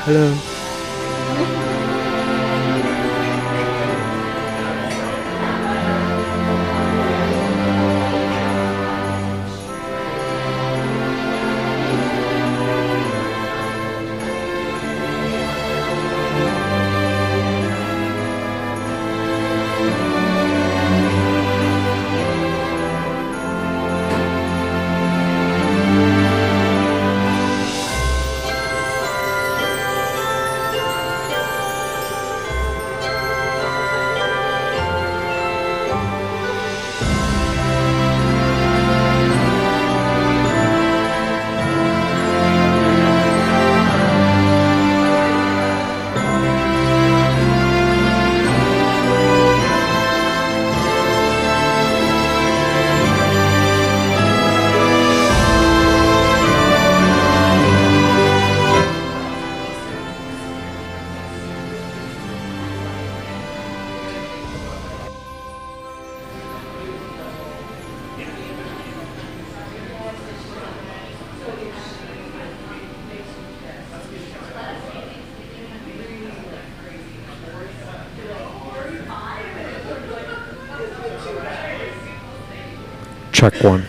Hello. Check one.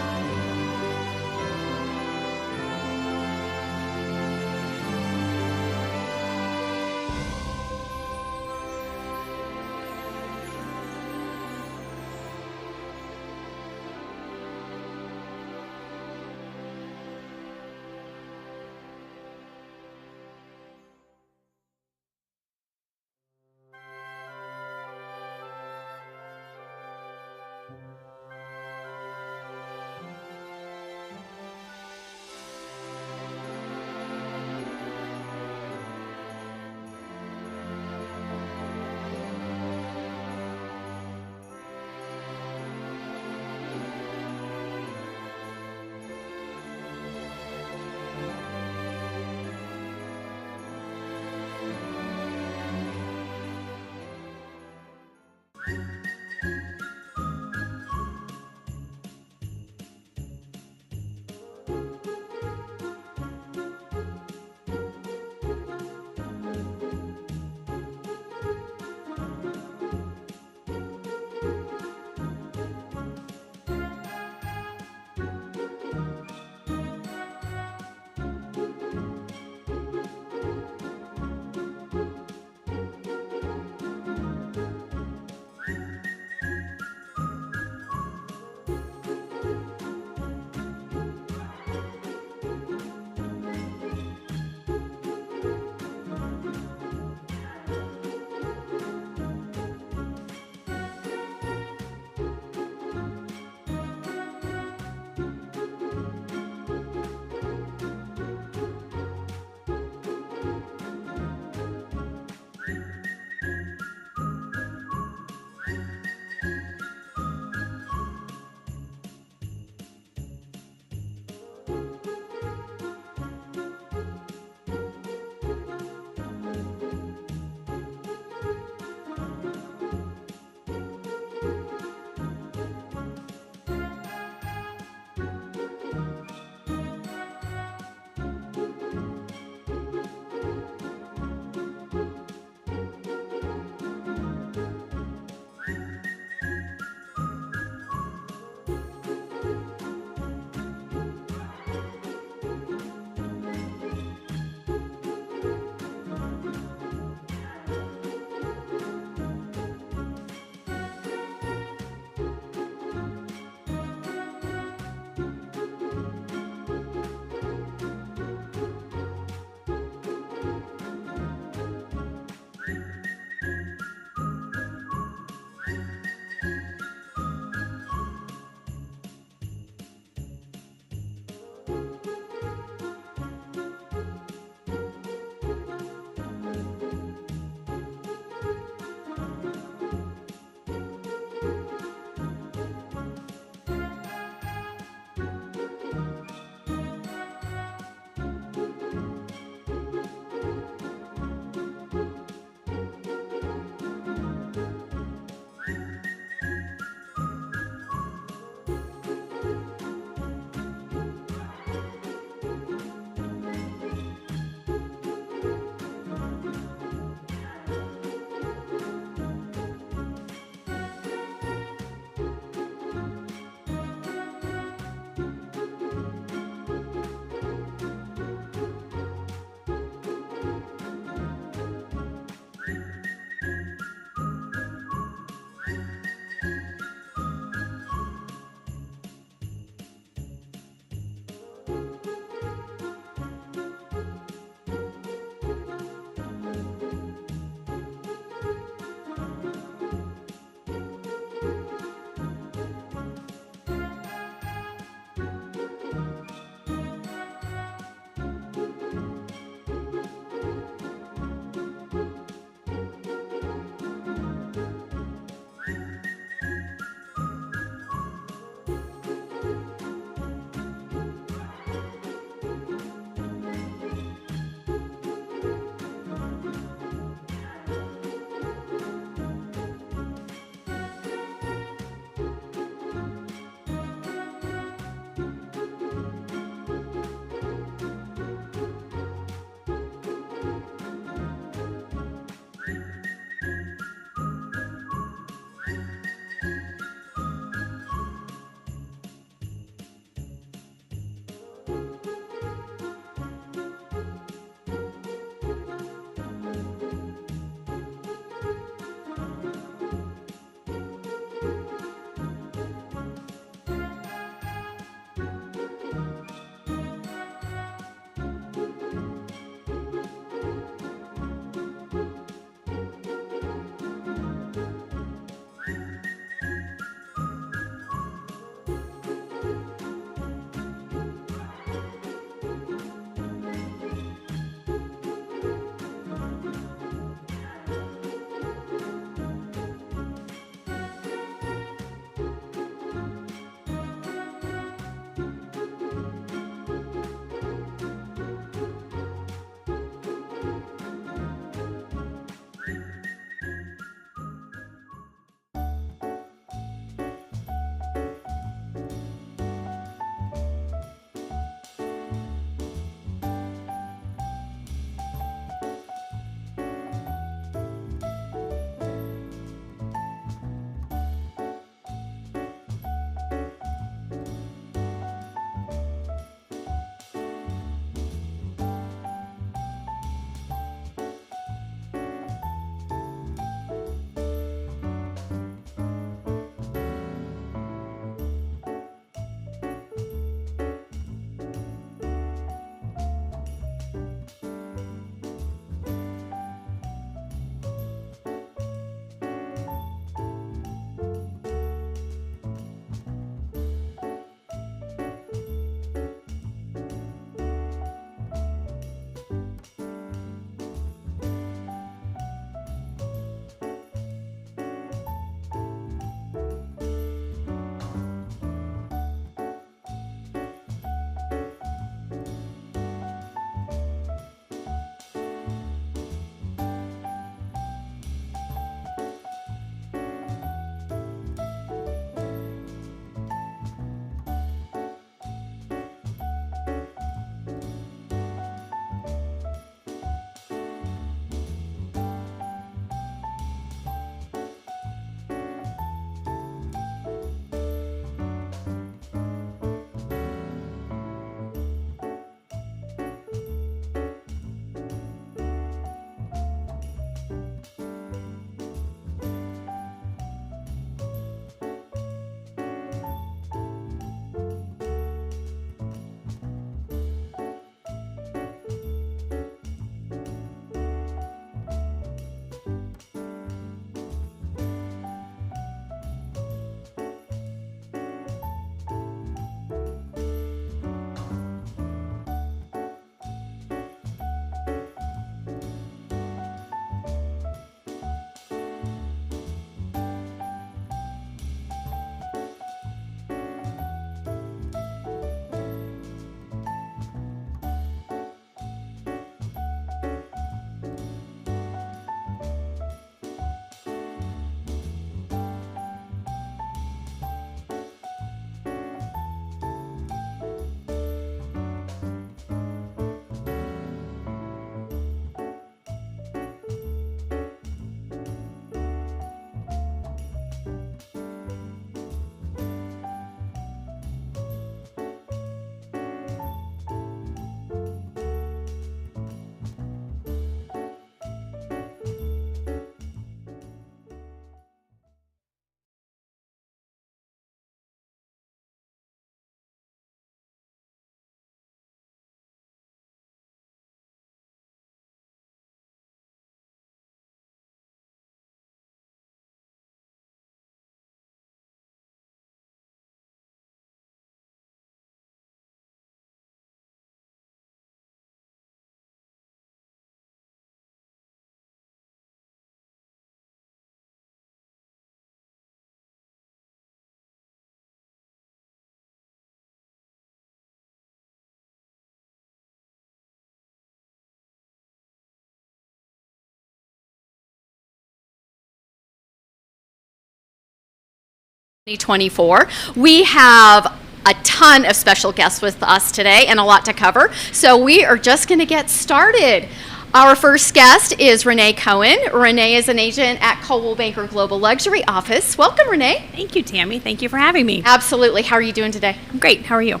2024. We have a ton of special guests with us today and a lot to cover. So we are just going to get started. Our first guest is Renee Cohen. Renee is an agent at Coldwell Banker Global Luxury Office. Welcome, Renee. Thank you, Tammy. Thank you for having me. Absolutely. How are you doing today? I'm great. How are you?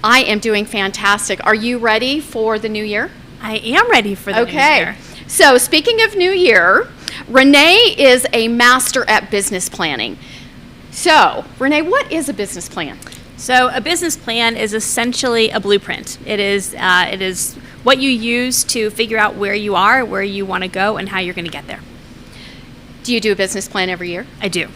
I am doing fantastic. Are you ready for the new year? I am ready for the new year. So speaking of new year, Renee is a master at business planning. So, Renee, what is a business plan? So a business plan is essentially a blueprint. It is what you use to figure out where you are, where you want to go, and how you're going to get there. Do you do a business plan every year? I do.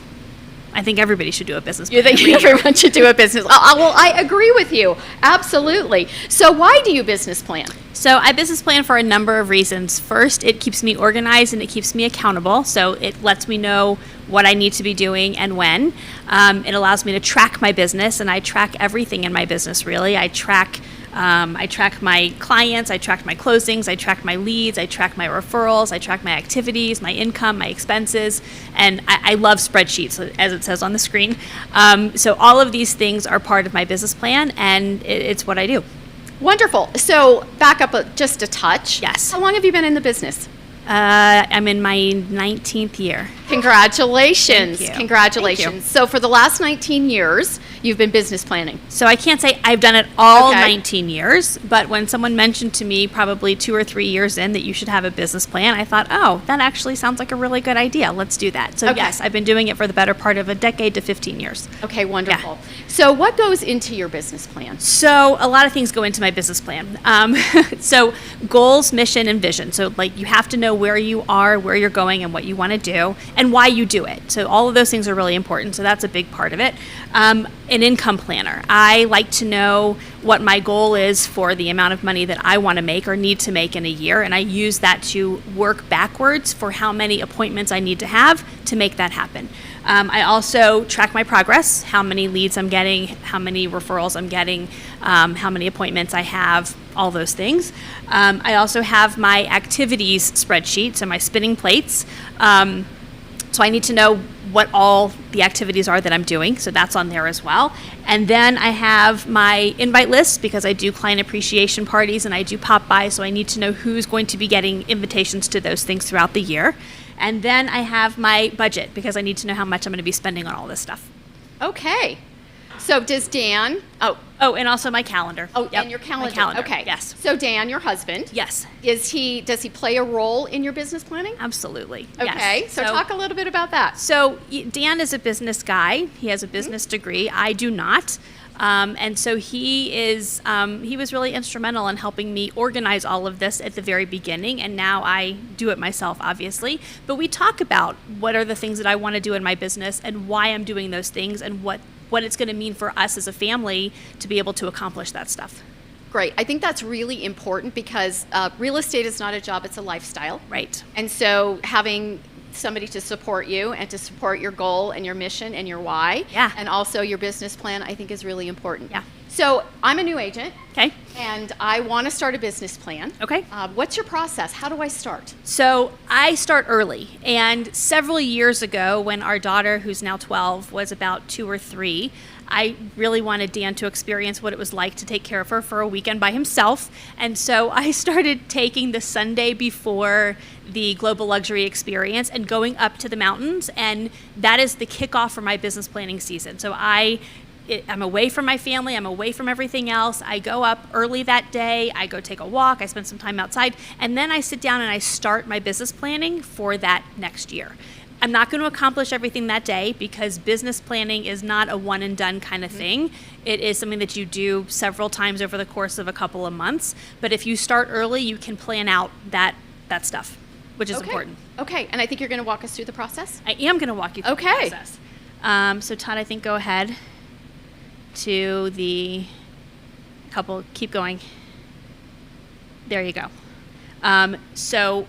I think everybody should do a business plan. You think everyone should do a business? Well, I agree with you. Absolutely. So why do you business plan? So I business plan for a number of reasons. First, it keeps me organized and it keeps me accountable. So it lets me know what I need to be doing and when. It allows me to track my business, and I track everything in my business, really. I track my clients, I track my closings, I track my leads, I track my referrals, I track my activities, my income, my expenses, and I love spreadsheets, as it says on the screen. So all of these things are part of my business plan, and it's what I do. Wonderful. So back up just a touch. Yes. How long have you been in the business? I'm in my 19th year. Congratulations. Thank you. Congratulations. Thank you. So for the last 19 years, you've been business planning. So I can't say I've done it all Okay. 19 years, but when someone mentioned to me probably 2 or 3 years in that you should have a business plan, I thought, oh, that actually sounds like a really good idea. Let's do that. So Okay. yes, I've been doing it for the better part of a decade to 15 years. Okay, wonderful. So what goes into your business plan? So a lot of things go into my business plan. So goals, mission, and vision. So like you have to know where you are, where you're going, and what you want to do, and why you do it. So all of those things are really important. So that's a big part of it. An income planner. I like to know what my goal is for the amount of money that I want to make or need to make in a year, and I use that to work backwards for how many appointments I need to have to make that happen. I also track my progress, how many leads I'm getting, how many referrals I'm getting, how many appointments I have, all those things. I also have my activities spreadsheet, so my spinning plates. So I need to know what all the activities are that I'm doing, so that's on there as well. And then I have my invite list because I do client appreciation parties and I do pop-by, so I need to know who's going to be getting invitations to those things throughout the year. And then I have my budget because I need to know how much I'm going to be spending on all this stuff. Okay. So does Dan, Oh, and also my calendar. Yep, and your my calendar. calendar. Okay. Yes. So Dan, your husband. Yes. Does he play a role in your business planning? Absolutely. Okay. Yes. So talk a little bit about that. So Dan is a business guy. He has a business degree. I do not. And so he was really instrumental in helping me organize all of this at the very beginning. And now I do it myself, obviously. But we talk about what are the things that I want to do in my business and why I'm doing those things and what it's going to mean for us as a family to be able to accomplish that stuff. Great. I think that's really important because real estate is not a job, it's a lifestyle. Right. And so having somebody to support you and to support your goal and your mission and your why, Yeah. and also your business plan, I think is really important. Yeah. So I'm a new agent. Okay. And I want to start a business plan. Okay. What's your process? How do I start? So I start early, and several years ago when our daughter, who's now 12, was about 2 or 3, I really wanted Dan to experience what it was like to take care of her for a weekend by himself. And so I started taking the Sunday before the Global Luxury Experience and going up to the mountains. And that is the kickoff for my business planning season. So I'm away from my family. I'm away from everything else. I go up early that day. I go take a walk. I spend some time outside. And then I sit down and I start my business planning for that next year. I'm not going to accomplish everything that day because business planning is not a one and done kind of thing. It is something that you do several times over the course of a couple of months. But if you start early, you can plan out that stuff, which is important. Okay. And I think you're going to walk us through the process? I am going to walk you through Okay. the process. So Todd, I think go ahead to the couple, keep going. There you go. So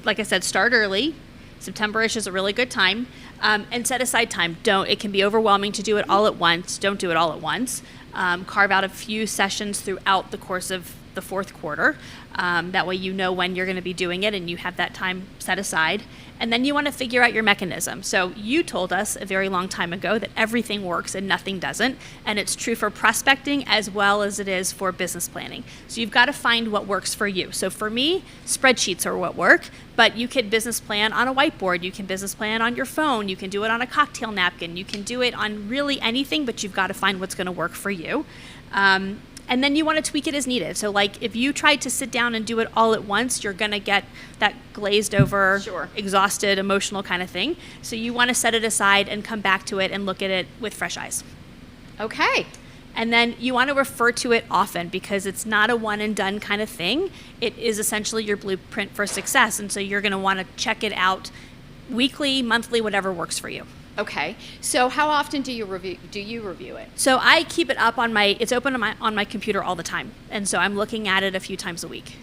like I said, start early. September-ish is a really good time. And set aside time. It can be overwhelming to do it all at once. Don't do it all at once. Carve out a few sessions throughout the course of the fourth quarter. That way you know when you're going to be doing it and you have that time set aside. And then you want to figure out your mechanism. So you told us a very long time ago that everything works and nothing doesn't. And it's true for prospecting as well as it is for business planning. So you've got to find what works for you. So for me, spreadsheets are what work, but you can business plan on a whiteboard. You can business plan on your phone. You can do it on a cocktail napkin. You can do it on really anything, but you've got to find what's going to work for you. And then you want to tweak it as needed. So like if you tried to sit down and do it all at once, you're going to get that glazed over, Sure. exhausted, emotional kind of thing. So you want to set it aside and come back to it and look at it with fresh eyes. Okay. And then you want to refer to it often because it's not a one and done kind of thing. It is essentially your blueprint for success. And so you're going to want to check it out weekly, monthly, whatever works for you. Okay. So how often do you review it? So I keep it up it's open on my computer all the time. And so I'm looking at it a few times a week.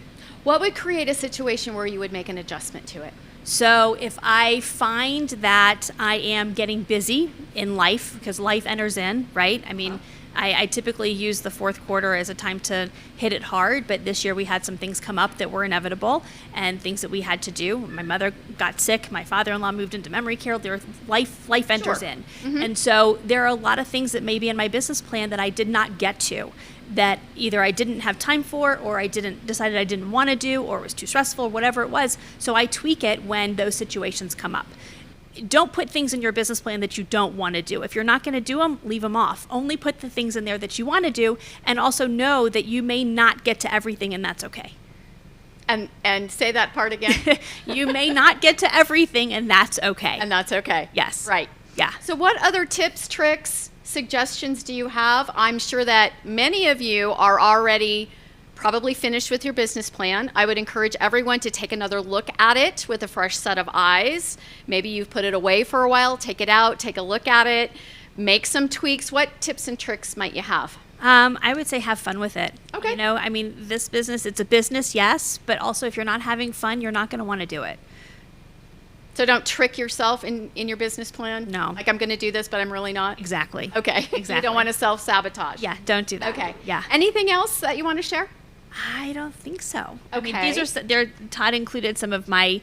What would create a situation where you would make an adjustment to it? So if I find that I am getting busy in life, because life enters in, right? I mean, I typically use the fourth quarter as a time to hit it hard, but this year we had some things come up that were inevitable and things that we had to do. My mother got sick. My father-in-law moved into memory care. Life enters Sure. in. And so there are a lot of things that may be in my business plan that I did not get to, that either I didn't have time for, or I decided I didn't want to do, or it was too stressful, whatever it was. So I tweak it when those situations come up. Don't put things in your business plan that you don't want to do. If you're not going to do them, leave them off. Only put the things in there that you want to do, and also know that you may not get to everything, and that's okay. And say that part again. You may not get to everything, and that's okay. And that's okay. Yes. Right. Yeah. So what other tips, tricks, suggestions do you have? I'm sure that many of you are already probably finished with your business plan. I would encourage everyone to take another look at it with a fresh set of eyes. Maybe you've put it away for a while. Take it out, take a look at it, make some tweaks. What tips and tricks might you have? I would say have fun with it. Okay. You know, I mean, this business, it's a business, yes, but also if you're not having fun, you're not going to want to do it. So don't trick yourself in your business plan? No. Like I'm going to do this, but I'm really not? Exactly. Okay. Exactly. You don't want to self-sabotage. Yeah, don't do that. Okay. Yeah. Anything else that you want to share? I don't think so. I mean, Okay. these are Todd included some of my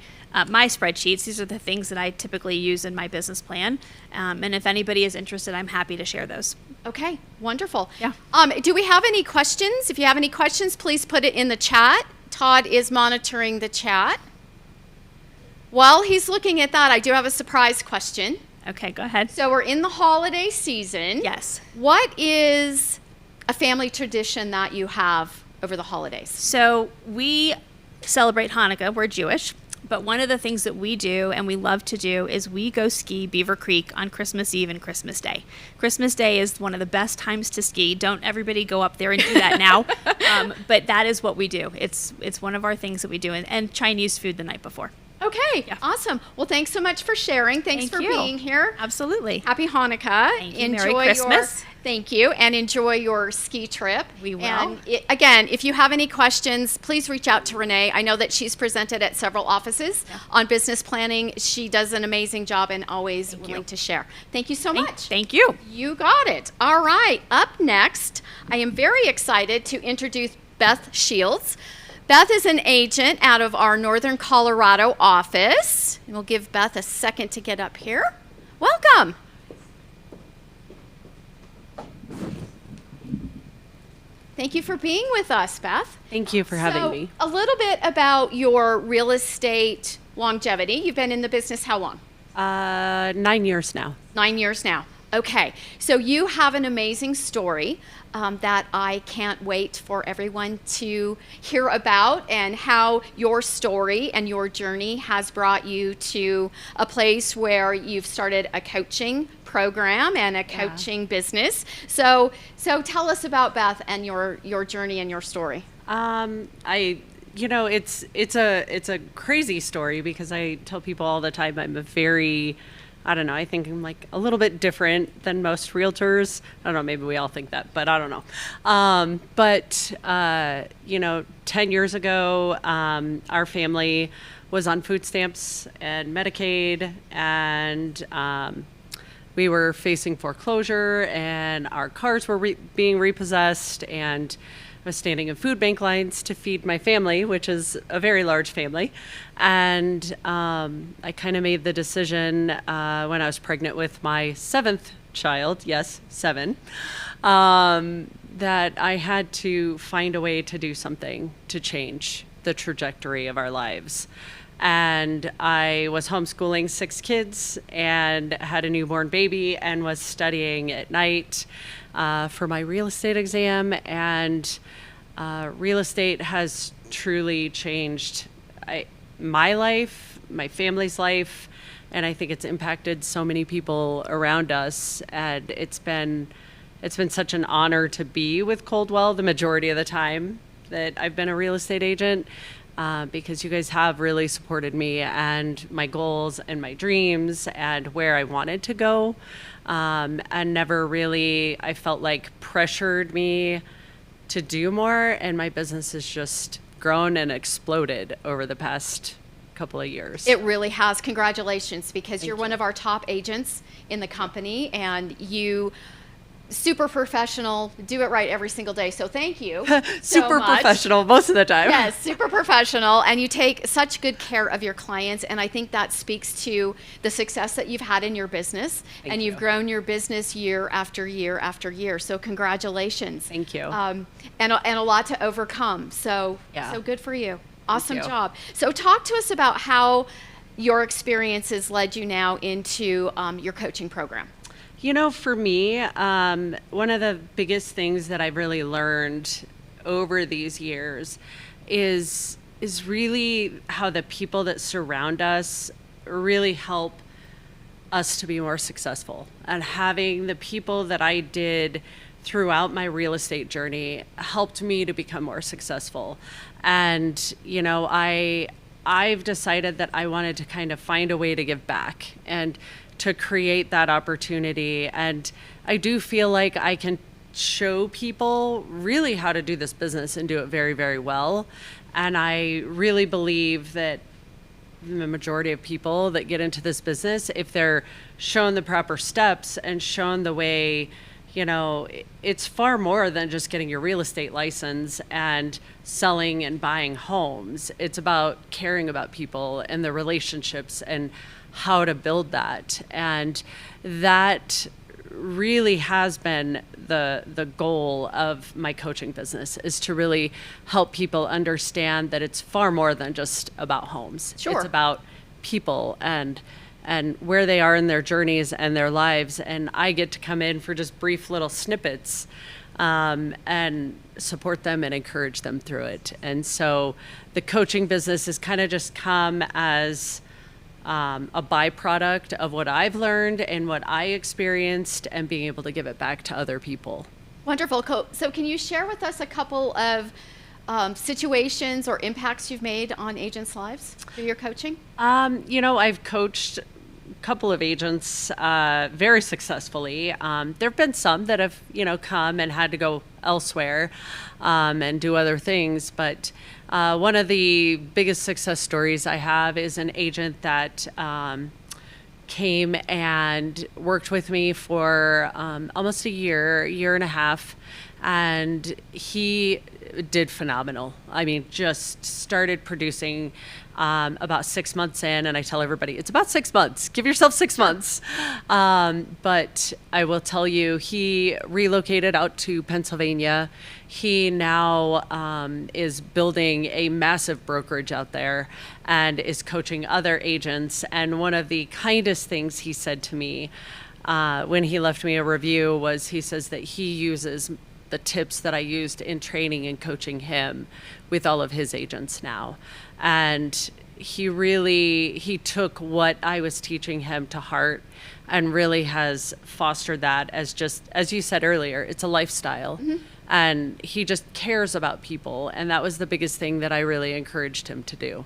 my spreadsheets. These are the things that I typically use in my business plan. And if anybody is interested, I'm happy to share those. Okay, wonderful. Yeah. Do we have any questions? If you have any questions, please put it in the chat. Todd is monitoring the chat. While he's looking at that, I do have a surprise question. Okay, go ahead. So we're in the holiday season. Yes. What is a family tradition that you have over the holidays? So we celebrate Hanukkah. We're Jewish. But one of the things that we do and we love to do is we go ski Beaver Creek on Christmas Eve and Christmas Day. Christmas Day is one of the best times to ski. Don't everybody go up there and do that now. But that is what we do. It's one of our things that we do. And Chinese food the night before. Okay, Yeah. awesome. Well, thanks so much for sharing. Thanks Thank for you. being here. Absolutely. Happy Hanukkah. Thank you. Merry Christmas. Thank you, and enjoy your ski trip. We will. And again, if you have any questions, please reach out to Renee. I know that she's presented at several offices on business planning. She does an amazing job and always willing to share. Thank you so much. Thank you. You got it. All right. Up next, I am very excited to introduce Beth Shields. Beth is an agent out of our Northern Colorado office. And we'll give Beth a second to get up here. Welcome. Thank you for being with us, Beth. Thank you for having So, me. a little bit about your real estate longevity. You've been in the business how long? 9 years now. 9 years now. Okay, so you have an amazing story that I can't wait for everyone to hear about, and how your story and your journey has brought you to a place where you've started a coaching program and a coaching business. So tell us about Beth and your journey and your story. It's a crazy story because I tell people all the time I'm a very, I don't know, I think I'm like a little bit different than most realtors. I don't know, maybe we all think that, but I don't know. 10 years ago, our family was on food stamps and Medicaid, and we were facing foreclosure, and our cars were being repossessed, and was standing in food bank lines to feed my family, which is a very large family. And I kind of made the decision when I was pregnant with my 7th child, yes, 7, that I had to find a way to do something to change the trajectory of our lives. And I was homeschooling 6 kids and had a newborn baby and was studying at night for my real estate exam. And real estate has truly changed my life, my family's life, and I think it's impacted so many people around us. And it's been such an honor to be with Coldwell the majority of the time that I've been a real estate agent. Because you guys have really supported me and my goals and my dreams and where I wanted to go, and never really, I felt like, pressured me to do more, and my business has just grown and exploded over the past couple of years. It really has. Congratulations, because you're one of our top agents in the company, and you super professional, do it right every single day. So thank you. Super professional most of the time. Yes, super professional. And you take such good care of your clients. And I think that speaks to the success that you've had in your business. Thank You've you. grown your business year after year after year. So congratulations. Thank you. And a lot to overcome. So, Yeah. so good for you. Awesome you. job. So talk to us about how your experiences led you now into your coaching program. You know, for me, one of the biggest things that I've really learned over these years is really how the people that surround us really help us to be more successful. And having the people that I did throughout my real estate journey helped me to become more successful. And, you know, I've decided that I wanted to kind of find a way to give back and to create that opportunity. And I do feel like I can show people really how to do this business and do it very, very well. And I really believe that the majority of people that get into this business, if they're shown the proper steps and shown the way, you know, it's far more than just getting your real estate license and selling and buying homes. It's about caring about people and the relationships and how to build that. And that really has been the goal of my coaching business, is to really help people understand that it's far more than just about homes. Sure. It's about people and where they are in their journeys and their lives. And I get to come in for just brief little snippets and support them and encourage them through it. And so the coaching business has kind of just come as a byproduct of what I've learned and what I experienced, and being able to give it back to other people. Wonderful. So can you share with us a couple of situations or impacts you've made on agents' lives through your coaching? You know, I've coached a couple of agents very successfully. There have been some that have, you know, come and had to go elsewhere and do other things. But one of the biggest success stories I have is an agent that came and worked with me for almost a year and a half. And he did phenomenal. I mean, just started producing about 6 months in, and I tell everybody, it's about 6 months. Give yourself 6 months. But I will tell you, he relocated out to Pennsylvania. He now is building a massive brokerage out there and is coaching other agents. And one of the kindest things he said to me when he left me a review was, he says that he uses the tips that I used in training and coaching him with all of his agents now. And he took what I was teaching him to heart and really has fostered that as, just as you said earlier, it's a lifestyle. Mm-hmm. And he just cares about people. And that was the biggest thing that I really encouraged him to do.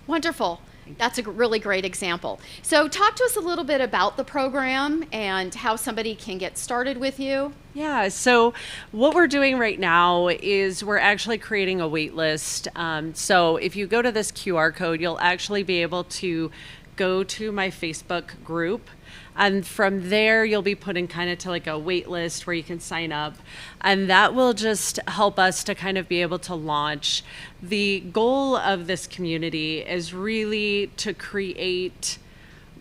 Wonderful. That's a really great example. So talk to us a little bit about the program and how somebody can get started with you. Yeah, so what we're doing right now is we're actually creating a wait list. So if you go to this QR code, you'll actually be able to go to my Facebook group. And from there, you'll be put in kind of to like a wait list where you can sign up. And that will just help us to kind of be able to launch. The goal of this community is really to create,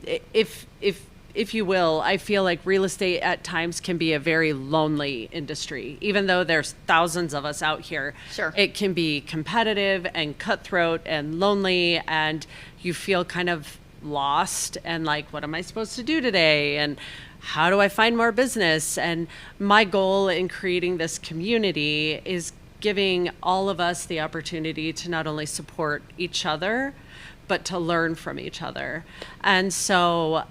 if you will, I feel like real estate at times can be a very lonely industry. Even though there's thousands of us out here, Sure. it can be competitive and cutthroat and lonely, and you feel kind of lost and like, what am I supposed to do today? And how do I find more business? And my goal in creating this community is giving all of us the opportunity to not only support each other, but to learn from each other. And so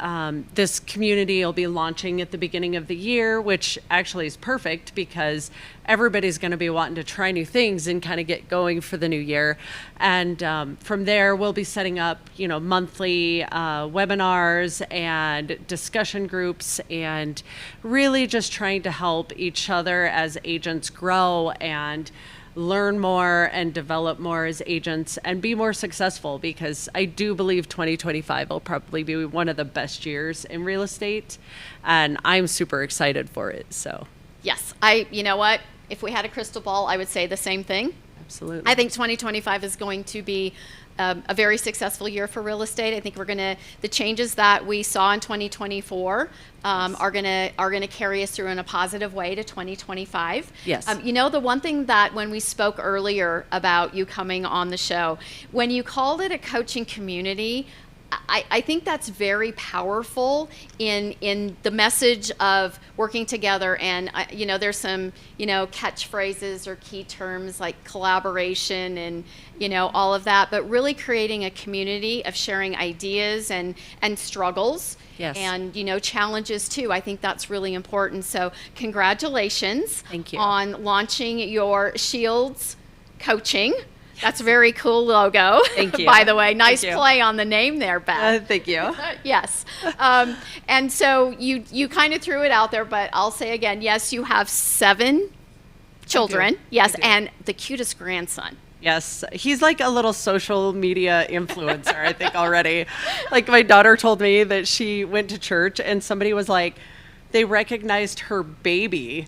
this community will be launching at the beginning of the year, which actually is perfect because everybody's going to be wanting to try new things and kind of get going for the new year. And from there, we'll be setting up, monthly webinars and discussion groups, and really just trying to help each other as agents grow and learn more and develop more as agents and be more successful, because I do believe 2025 will probably be one of the best years in real estate, and I'm super excited for it. So Yes, you know what? If we had a crystal ball, I would say the same thing. absolutely. I think 2025 is going to be a very successful year for real estate. I think the changes that we saw in 2024 are gonna carry us through in a positive way to 2025. Yes. The one thing that when we spoke earlier about you coming on the show, when you called it a coaching community, I think that's very powerful in the message of working together. And there's some catchphrases or key terms like collaboration and all of that, but really creating a community of sharing ideas and struggles. Yes. And challenges too. I think that's really important. So congratulations. Thank you. On launching your Shields Coaching. That's a very cool logo. Thank you. By the way, nice Thank you. play on the name there, Beth. Thank you. Yes. And so you kind of threw it out there, but I'll say again, yes, you have 7 children. Yes, I do. and the cutest grandson. Yes, he's like a little social media influencer, I think, already. Like, my daughter told me that she went to church and somebody was like, they recognized her baby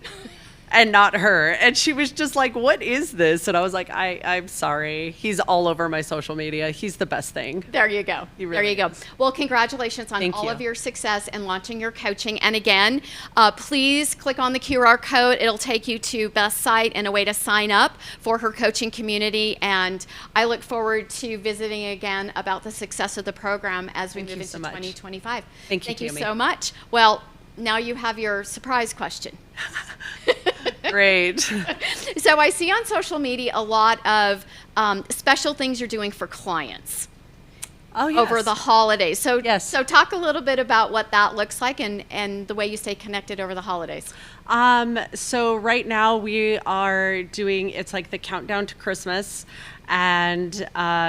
and not her. And she was just like, what is this? And I was like, I'm sorry. He's all over my social media. He's the best thing. There you go. He There really you go. is. Well, congratulations on Thank all you. of your success and launching your coaching. And again, please click on the QR code. It'll take you to Beth's site and a way to sign up for her coaching community. And I look forward to visiting again about the success of the program as we Thank move you into so much. 2025. Thank you, Thank you Tammy. so much. Well, now you have your surprise question. Great. So I see on social media a lot of special things you're doing for clients Oh, yes. over the holidays. So, Yes. so talk a little bit about what that looks like and the way you stay connected over the holidays. So right now we are doing, it's like the countdown to Christmas. And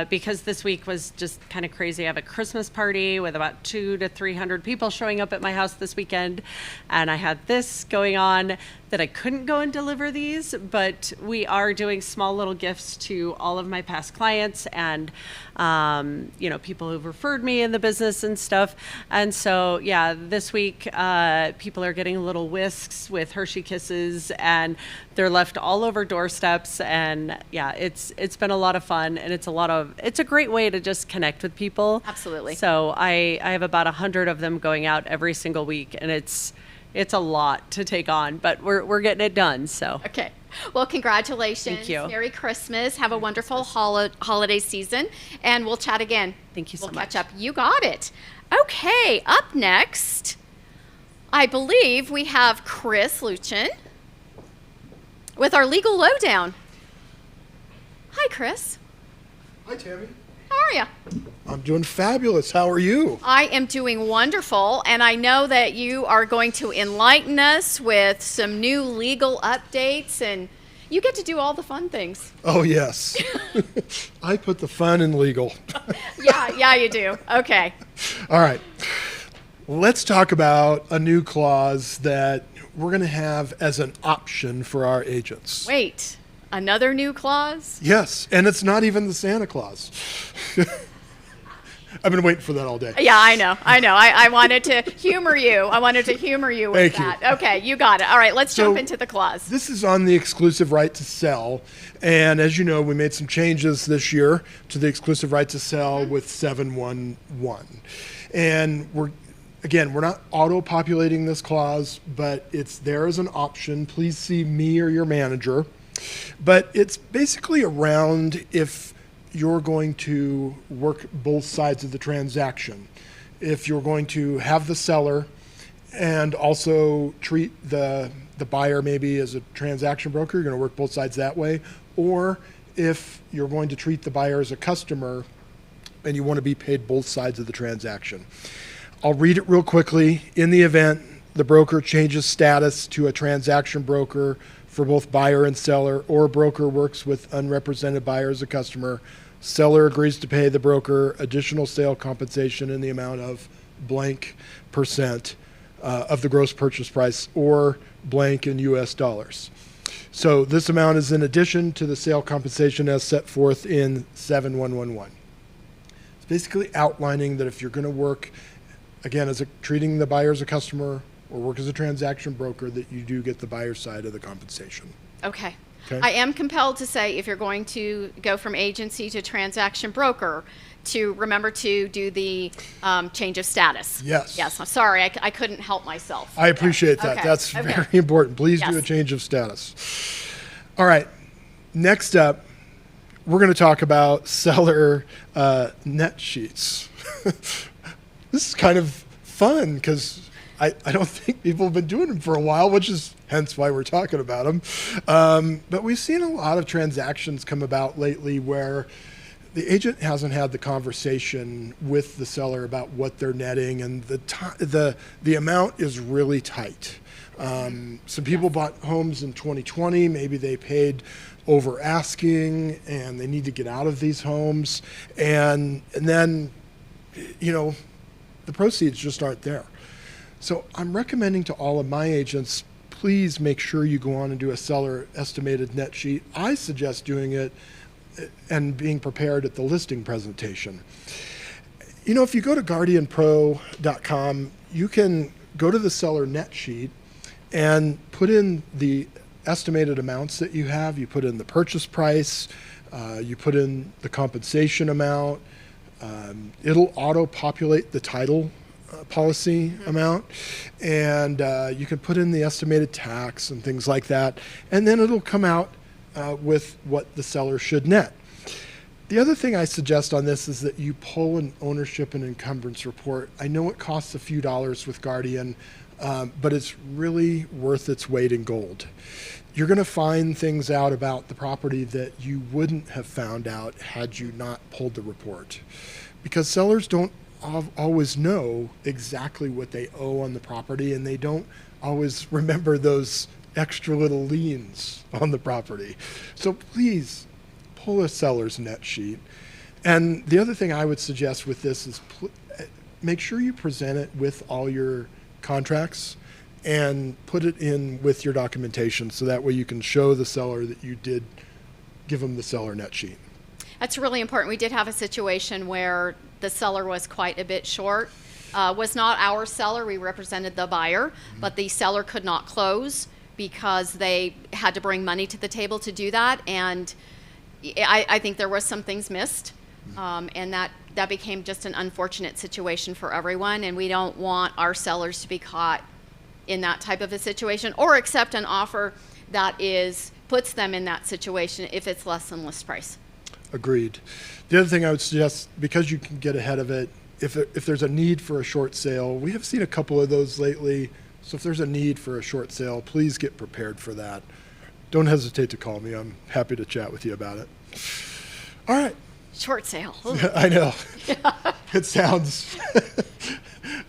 because this week was just kind of crazy, I have a Christmas party with about 200 to 300 people showing up at my house this weekend. And I had this going on that I couldn't go and deliver these, but we are doing small little gifts to all of my past clients and, people who've referred me in the business and stuff. And so, yeah, this week, people are getting little whisks with Hershey Kisses, and they're left all over doorsteps. And yeah, it's been a lot of fun, and it's a great way to just connect with people. Absolutely. So I have about 100 of them going out every single week, and it's a lot to take on, but we're getting it done. So Okay. Well, congratulations. Thank you. Merry Christmas. Have a wonderful holiday season, and we'll chat again. Thank you so We'll much. catch up. You got it. Okay. Up next, I believe we have Chris Luchin with our legal lowdown. Hi, Chris. Hi, Tammy. How are you? I'm doing fabulous. How are you? I am doing wonderful, and I know that you are going to enlighten us with some new legal updates, and you get to do all the fun things. Oh, yes. I put the fun in legal. Yeah, you do. Okay. All right. Let's talk about a new clause that we're going to have as an option for our agents. Wait, another new clause? Yes, and it's not even the Santa Claus. I've been waiting for that all day. Yeah, I know. I wanted to humor you. With Thank you. that. Okay, you got it. All right, let's jump So, into the clause. This is on the exclusive right to sell. And as you know, we made some changes this year to the exclusive right to sell with 711. And we're not auto-populating this clause, but it's there as an option. Please see me or your manager. But it's basically around if you're going to work both sides of the transaction. If you're going to have the seller and also treat the buyer maybe as a transaction broker, you're going to work both sides that way. Or if you're going to treat the buyer as a customer and you want to be paid both sides of the transaction. I'll read it real quickly. In the event the broker changes status to a transaction broker for both buyer and seller, or broker works with unrepresented buyer as a customer, seller agrees to pay the broker additional sale compensation in the amount of blank percent of the gross purchase price or blank in US dollars. So this amount is in addition to the sale compensation as set forth in 7111. It's basically outlining that if you're going to work, again, treating the buyer as a customer or work as a transaction broker, that you do get the buyer side of the compensation. Okay. Okay. I am compelled to say if you're going to go from agency to transaction broker, to remember to do the change of status. Yes. Yes, I'm sorry, I couldn't help myself. I appreciate that. Okay. That's Okay. very important. Please do Yes. a change of status. All right. Next up, we're going to talk about seller net sheets. This is kind of fun because I don't think people have been doing them for a while, which is hence why we're talking about them. But we've seen a lot of transactions come about lately where the agent hasn't had the conversation with the seller about what they're netting, and the amount is really tight. Some people bought homes in 2020. Maybe they paid over asking, and they need to get out of these homes, and then, you know, the proceeds just aren't there. So I'm recommending to all of my agents, please make sure you go on and do a seller estimated net sheet. I suggest doing it and being prepared at the listing presentation. You know, if you go to guardianpro.com, you can go to the seller net sheet and put in the estimated amounts that you have. You put in the purchase price, you put in the compensation amount. It'll auto-populate the title policy amount, and you can put in the estimated tax and things like that, and then it'll come out with what the seller should net. The other thing I suggest on this is that you pull an ownership and encumbrance report. I know it costs a few dollars with Guardian, but it's really worth its weight in gold. You're going to find things out about the property that you wouldn't have found out had you not pulled the report, because sellers don't always know exactly what they owe on the property, and they don't always remember those extra little liens on the property. So please pull a seller's net sheet. And the other thing I would suggest with this is make sure you present it with all your contracts and put it in with your documentation, so that way you can show the seller that you did give them the seller net sheet. That's really important. We did have a situation where the seller was quite a bit short. Was not our seller, we represented the buyer, but the seller could not close because they had to bring money to the table to do that, and I think there was some things missed, and that became just an unfortunate situation for everyone, and we don't want our sellers to be caught in that type of a situation or accept an offer that puts them in that situation if it's less than list price. Agreed. The other thing I would suggest, because you can get ahead of it, if there's a need for a short sale, we have seen a couple of those lately. So if there's a need for a short sale, please get prepared for that. Don't hesitate to call me. I'm happy to chat with you about it. All right. Short sale. I know. It sounds.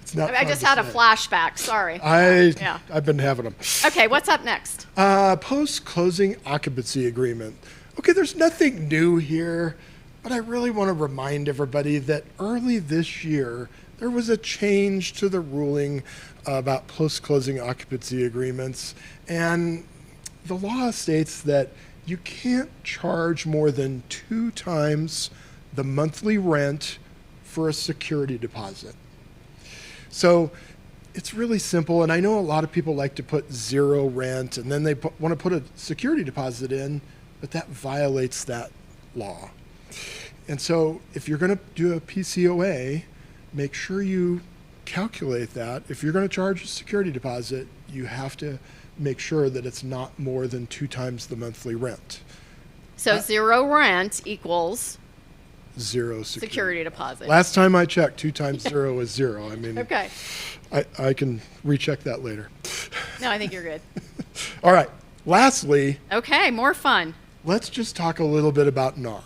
It's not. I just had a flashback. Sorry. Yeah. I've been having them. Okay, what's up next? Post-closing occupancy agreement. Okay, there's nothing new here, but I really want to remind everybody that early this year, there was a change to the ruling about post-closing occupancy agreements. And the law states that you can't charge more than 2 times the monthly rent for a security deposit. So it's really simple, and I know a lot of people like to put zero rent, and then they want to put a security deposit in, but that violates that law. And so if you're going to do a PCOA, make sure you calculate that. If you're going to charge a security deposit, you have to make sure that it's not more than 2 times the monthly rent. So zero rent equals Zero security deposit. Last time I checked, 2 times 0 is 0. I mean, Okay. I can recheck that later. No, I think you're good. All right. Lastly, Okay, more fun. let's just talk a little bit about NAR.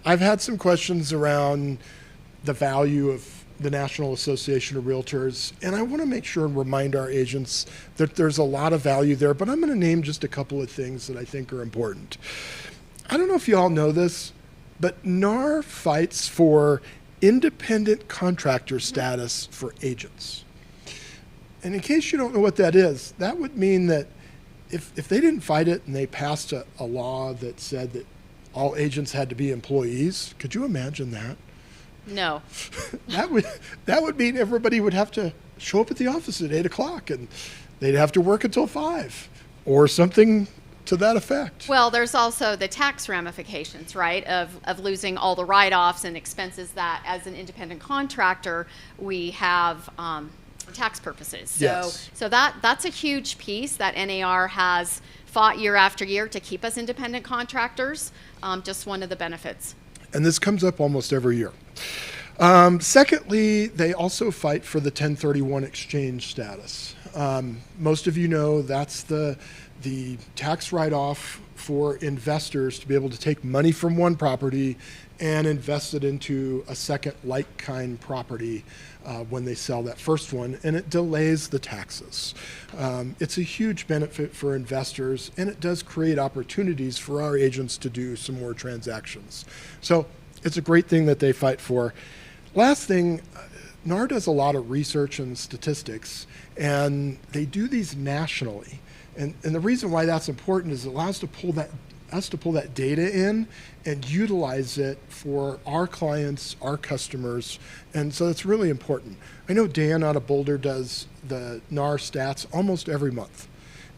I've had some questions around the value of the National Association of Realtors, and I want to make sure and remind our agents that there's a lot of value there, but I'm going to name just a couple of things that I think are important. I don't know if you all know this, but NAR fights for independent contractor status for agents. And in case you don't know what that is, that would mean that if they didn't fight it and they passed a law that said that all agents had to be employees, could you imagine that? No. That would mean everybody would have to show up at the office at 8 o'clock and they'd have to work until 5 or something to that effect. Well, there's also the tax ramifications, right, of losing all the write-offs and expenses that as an independent contractor we have for tax purposes. So, Yes. so that's a huge piece that NAR has fought year after year to keep us independent contractors. Just one of the benefits. And this comes up almost every year. Secondly, they also fight for the 1031 exchange status. Most of you know that's the tax write-off for investors to be able to take money from one property and invest it into a second like-kind property when they sell that first one, and it delays the taxes. It's a huge benefit for investors, and it does create opportunities for our agents to do some more transactions. So it's a great thing that they fight for. Last thing, NAR does a lot of research and statistics, and they do these nationally. And the reason why that's important is it allows us to pull that data in and utilize it for our clients, our customers, and so it's really important. I know Dan out of Boulder does the NAR stats almost every month,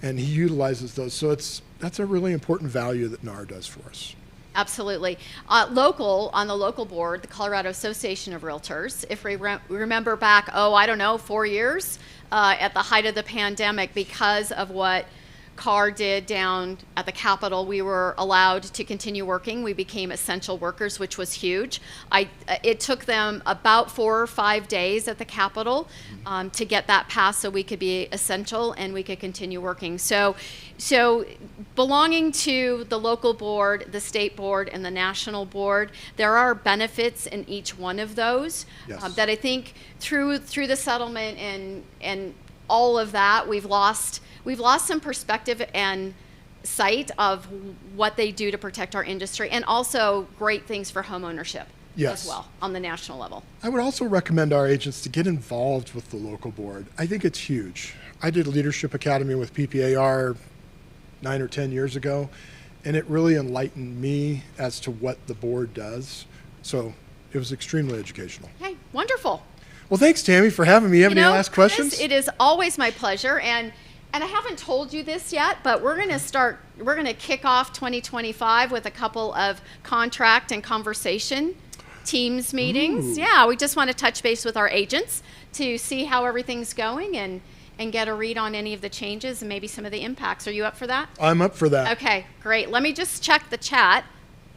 and he utilizes those. So that's a really important value that NAR does for us. Absolutely. On the local board, the Colorado Association of Realtors, if we remember back, 4 years at the height of the pandemic, because of what CAR did down at the Capitol, we were allowed to continue working. We became essential workers, which was huge. It took them about 4 or 5 days at the Capitol to get that passed so we could be essential and we could continue working. So belonging to the local board, the state board, and the national board, there are benefits in each one of those. Yes. That I think through the settlement and all of that, we've lost some perspective and sight of what they do to protect our industry, and also great things for home ownership Yes. as well on the national level. I would also recommend our agents to get involved with the local board. I think it's huge. I did a leadership academy with PPAR 9 or 10 years ago, and it really enlightened me as to what the board does. So it was extremely educational. Okay, wonderful. Well, thanks, Tammy, for having me. You have any last Chris, questions? it is always my pleasure, and I haven't told you this yet, but we're going to kick off 2025 with a couple of contract and conversation teams meetings. Ooh. Yeah, we just want to touch base with our agents to see how everything's going and get a read on any of the changes and maybe some of the impacts. Are you up for that? I'm up for that. Okay, great. Let me just check the chat.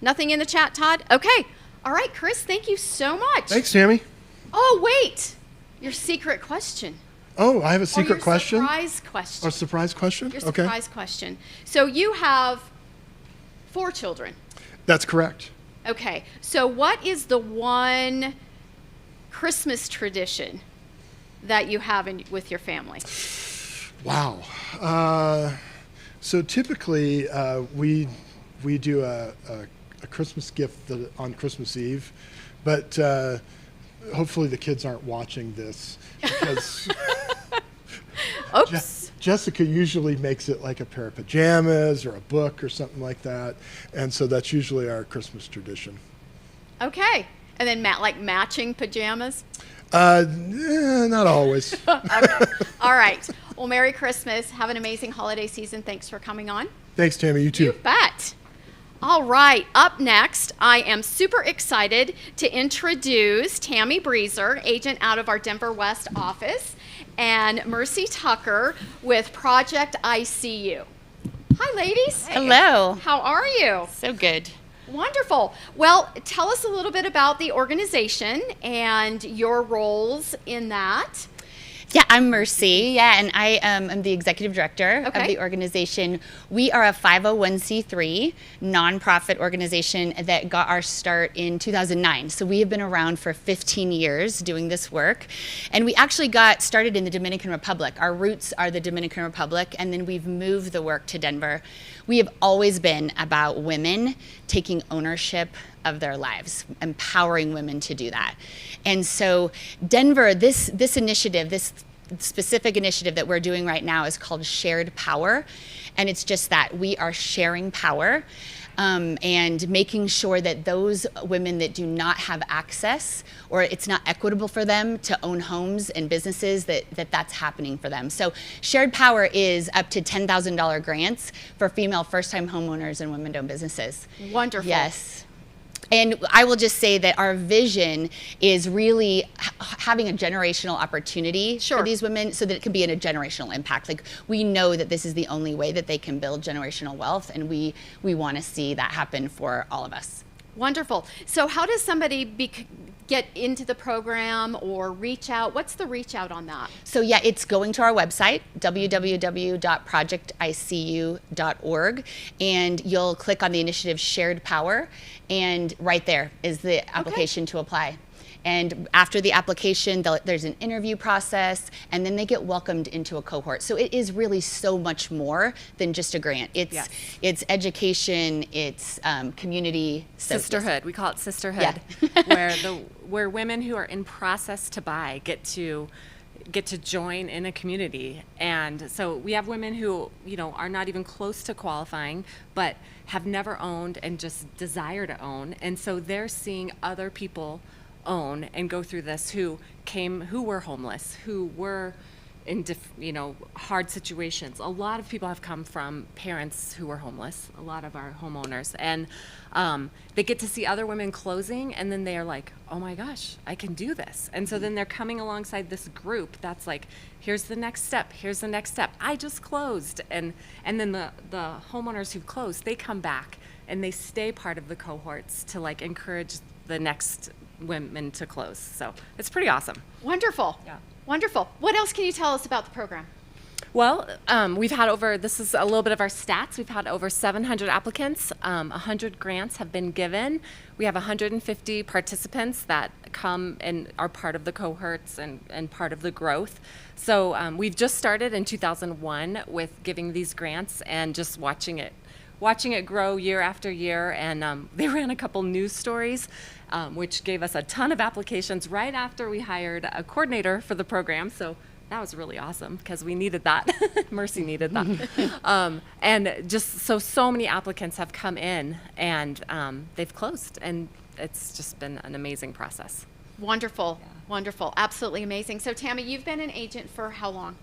Nothing in the chat, Todd? Okay. All right, Chris, thank you so much. Thanks, Tammy. Oh, wait. Your secret question. Oh, I have a Or secret your question? surprise question. A surprise question? Your Okay. surprise question. So you have 4 children. That's correct. Okay. So what is the one Christmas tradition that you have with your family? Wow. So typically, we do a Christmas gift on Christmas Eve, but hopefully the kids aren't watching this because Oops. Jessica usually makes it like a pair of pajamas or a book or something like that, and so that's usually our Christmas tradition. Okay. And then like matching pajamas? Not always. Okay. All right. Well, Merry Christmas. Have an amazing holiday season. Thanks for coming on. Thanks, Tammy. You too. You bet. All right, up next, I am super excited to introduce Tammy Breezer, agent out of our Denver West office, and Mercy Tucker with Project ICU. Hi, ladies. Hello. How are you? So good. Wonderful. Well, tell us a little bit about the organization and your roles in that. Yeah, I'm Mercy. Yeah, and I am the executive director Okay. of the organization. We are a 501c3 nonprofit organization that got our start in 2009. So we have been around for 15 years doing this work. And we actually got started in the Dominican Republic. Our roots are the Dominican Republic, and then we've moved the work to Denver. We have always been about women taking ownership of their lives, empowering women to do that. And so Denver, this initiative, this specific initiative that we're doing right now is called Shared Power. And it's just that we are sharing power and making sure that those women that do not have access or it's not equitable for them to own homes and businesses, that's happening for them. So Shared Power is up to $10,000 grants for female first-time homeowners and women-owned businesses. Wonderful. Yes. And I will just say that our vision is really having a generational opportunity Sure. for these women so that it can be in a generational impact. Like, we know that this is the only way that they can build generational wealth, and we want to see that happen for all of us. Wonderful. So how does somebody get into the program or reach out? What's the reach out on that? So yeah, it's going to our website, www.projecticu.org, and you'll click on the initiative Shared Power, and right there is the application to apply. And after the application, there's an interview process, and then they get welcomed into a cohort. So it is really so much more than just a grant. It's education, it's community. So Sisterhood. We call it sisterhood, Yeah. where women who are in process to buy get to join in a community. And so we have women who, are not even close to qualifying, but have never owned and just desire to own. And so they're seeing other people own and go through this who were homeless, who were in hard situations. A lot of people have come from parents who were homeless, a lot of our homeowners, and they get to see other women closing, and then they are like, oh my gosh, I can do this. And so then they're coming alongside this group that's like, here's the next step, I just closed. And then the homeowners who've closed, they come back and they stay part of the cohorts to like encourage the next women to close. So it's pretty awesome. Wonderful. Yeah. Wonderful. What else can you tell us about the program? Well, we've had this is a little bit of our stats. We've had over 700 applicants. 100 grants have been given. We have 150 participants that come and are part of the cohorts and part of the growth. So we've just started in 2001 with giving these grants and just watching it grow year after year. And they ran a couple news stories, which gave us a ton of applications right after we hired a coordinator for the program. So that was really awesome because we needed that. Mercy needed that. And just so many applicants have come in and they've closed. And it's just been an amazing process. Wonderful. Yeah. Wonderful. Absolutely amazing. So Tammy, you've been an agent for how long?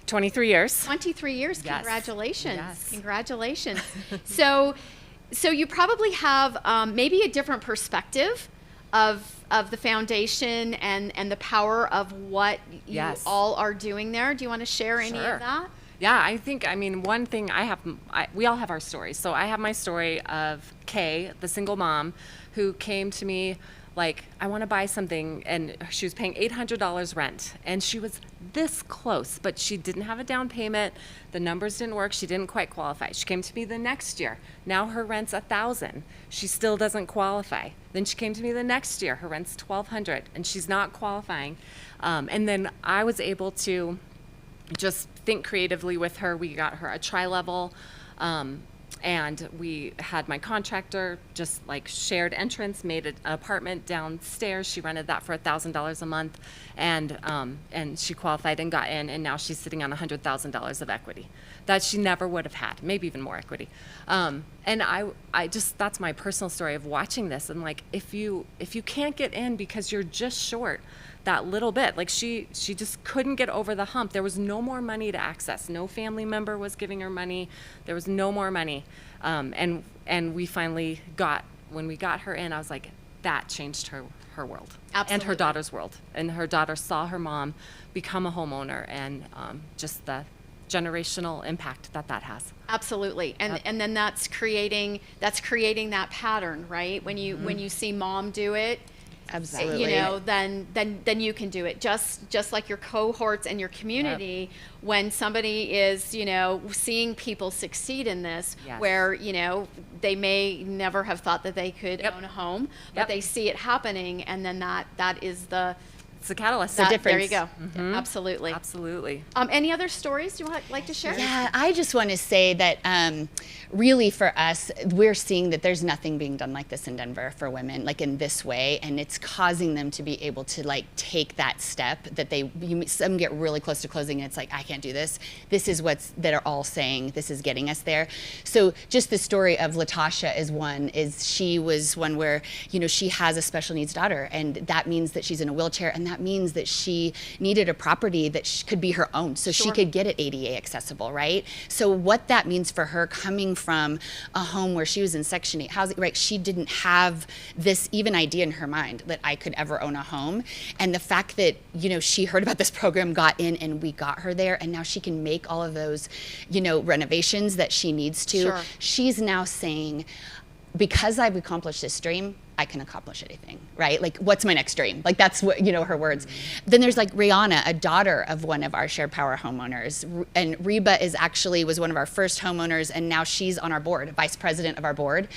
23 years. 23 years. Yes. Congratulations. Yes. Congratulations. So you probably have maybe a different perspective of the foundation and the power of what you all are doing there. Do you want to share any of that? Yeah, I think, one thing we all have our stories. So I have my story of Kay, the single mom, who came to me like, I want to buy something, and she was paying $800 rent, and she was this close, but she didn't have a down payment. The numbers didn't work. She didn't quite qualify. She came to me the next year. Now her rent's $1,000. She still doesn't qualify. Then she came to me the next year. Her rent's $1,200, and she's not qualifying. And then I was able to just think creatively with her. We got her a tri-level and we had my contractor just like shared entrance, made an apartment downstairs. She rented that for $1,000 a month, and she qualified and got in, and now she's sitting on $100,000 of equity that she never would have had, maybe even more equity. And I just, that's my personal story of watching this. And like, if you can't get in because you're just short that little bit, like she just couldn't get over the hump. There was no more money to access. No family member was giving her money. There was no more money. And we finally when we got her in, I was like, that changed her world. Absolutely. And her daughter's world. And her daughter saw her mom become a homeowner, and just the generational impact that has. Absolutely. And then that's creating that pattern, right? When you see mom do it, Absolutely. you know, then you can do it. Just like your cohorts and your community, when somebody is, you know, seeing people succeed in this, Yes. where, you know, they may never have thought that they could own a home, but Yep. they see it happening, and then that is It's a catalyst. there difference. you go. Absolutely. Absolutely. Any other stories you like to share? Yeah, I just want to say that really for us, we're seeing that there's nothing being done like this in Denver for women, like in this way, and it's causing them to be able to like take that step that some get really close to closing, and it's like, I can't do this. This is that are all saying this is getting us there. So just the story of Latasha she was one where, you know, she has a special needs daughter, and that means that she's in a wheelchair, and that means that she needed a property that could be her own, so she could get it ADA accessible, right? So what that means for her, coming from a home where she was in Section 8 housing, right? She didn't have this even idea in her mind that I could ever own a home. And the fact that, you know, she heard about this program, got in, and we got her there, and now she can make all of those, you know, renovations that she needs to. Sure. She's now saying, because I've accomplished this dream, I can accomplish anything, right? Like, what's my next dream? Like, that's what, you know, her words. Then there's like Rihanna, a daughter of one of our Shared Power homeowners. And Reba was one of our first homeowners, and now she's on our board, vice president of our board,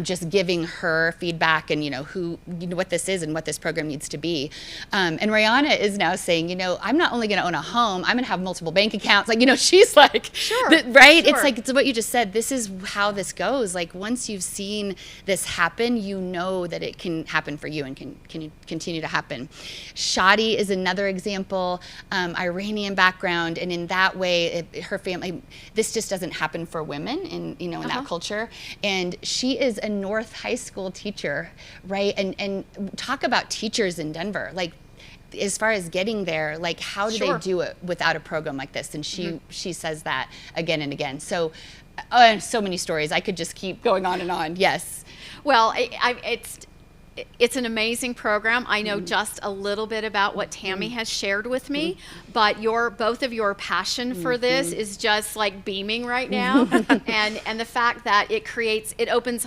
just giving her feedback and, you know, what this is and what this program needs to be. And Rihanna is now saying, you know, I'm not only going to own a home, I'm going to have multiple bank accounts. Like, you know, she's like, Sure, right? sure. It's like, it's what you just said. This is how this goes. Like, once you've seen this happen, you know that it can happen for you and can continue to happen. Shadi is another example, Iranian background, and in that way, her family, this just doesn't happen for women in that culture. And she is a North High School teacher, right? And talk about teachers in Denver, like, as far as getting there, like, how do they do it without a program like this? And she says that again and again. So, so many stories. I could just keep going on and on. Yes. Well, it's an amazing program. I know just a little bit about what Tammy has shared with me, but both of your passion for this is just like beaming right now. and the fact that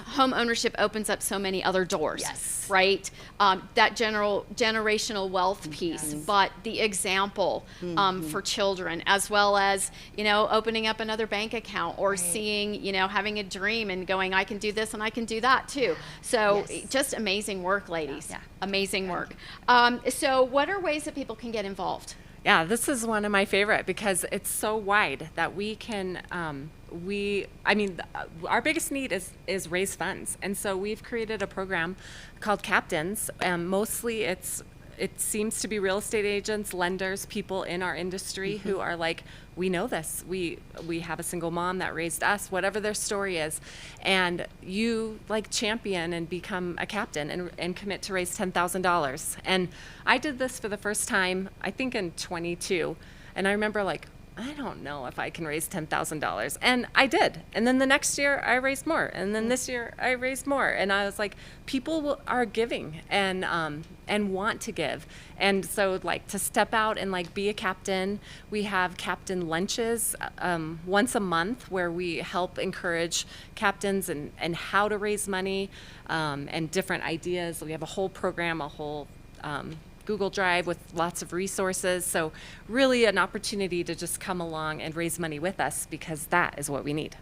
home ownership opens up so many other doors. Yes. Right? That generational wealth piece, but the example for children, as well as, you know, opening up another bank account, or seeing, you know, having a dream and going, I can do this and I can do that too. So just amazing work, ladies. Yeah. Amazing work. So what are ways that people can get involved? Yeah, this is one of my favorite because it's so wide that we can, our biggest need is raise funds. And so we've created a program called Captains. Mostly it seems to be real estate agents, lenders, people in our industry who are like, we know this. We have a single mom that raised us, whatever their story is. And you like champion and become a captain and commit to raise $10,000. And I did this for the first time, I think in 22. And I remember like, I don't know if I can raise $10,000. And I did. And then the next year I raised more. And then this year I raised more. And I was like, people are giving and want to give. And so like to step out and like be a captain, we have captain lunches once a month where we help encourage captains and how to raise money and different ideas. We have a whole program, a whole Google Drive with lots of resources. So really an opportunity to just come along and raise money with us, because that is what we need.